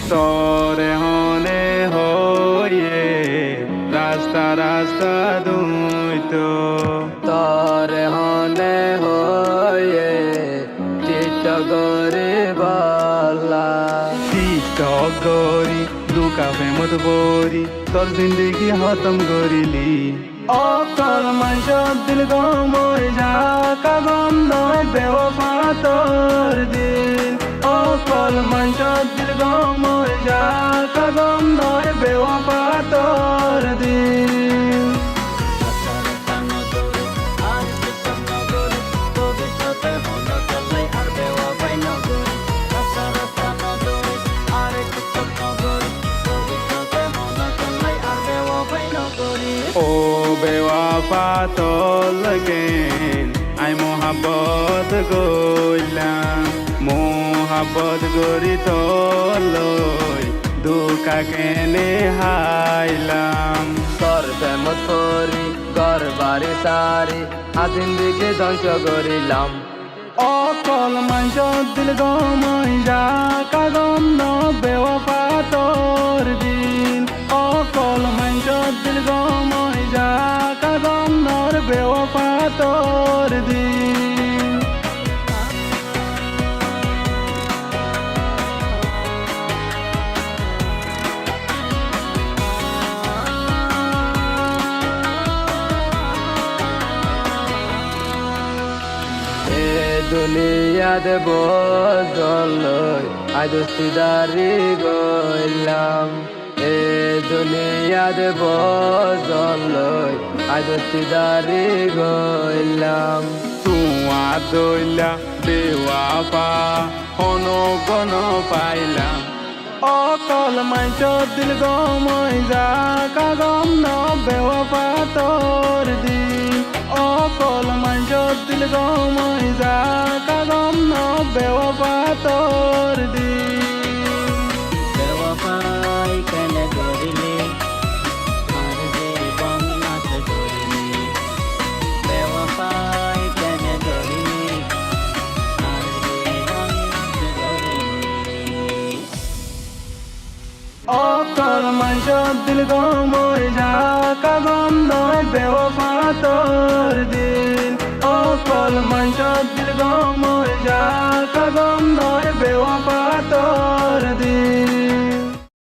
তরে হনে হয়ে রাস্তা রাস্তা দুইতো তরে হনে হয়ে চিটগরে বালা টিকটক গরি দুকা ফেমত বরি তোর জিন্দগি খতম করিলি অকল মানুষ দিল গমর যা কাগম নয় বেওফা তোর দিল অকল মানুষ দিল গমর যা কাগম নয় বেওফা তোর দিল ও বেওয়াফা তোলগেন আই মোহাব্বত গইলাম মোহাব্বত গরি তোলই দুকা কেনে হাইলাম তোর প্রেমত করি ঘর বাড়ি সারি আজিন্দিকে ধ্বংস করিলাম অকল মানুষ দিল গমই যা কাগম ন বেওয়াফা তোর দিন অকল মানুষ দিল গমই যা কাগম নর বেওয়াফা তোর দিন দুনিয়াতে বদল আজ সিদারি গইলাম এ দুনিয়াতে বদল আজ সিদারি গইলাম তুয়া দইলা বেওয়াফা হন গন পাইলাম অকল মানুষ দিল গমই যা কাগম ন বেওয়াফা তোর দিন অকল মানুষ দিল গমই যা কাগম ন বেওয়াফা তোর দিন বেওয়াফাই কেন করিলে আর জীবন নাশ করিলে বেওয়াফাই কেন করিলে আর জীবন নাশ করিলে অকল মানুষ দিল গমই যা কাগম নয় বেওয়াফা তোর দিন অকল মানুষ দিল গমই যা কাগম নয় বেওয়াফা তোর দিন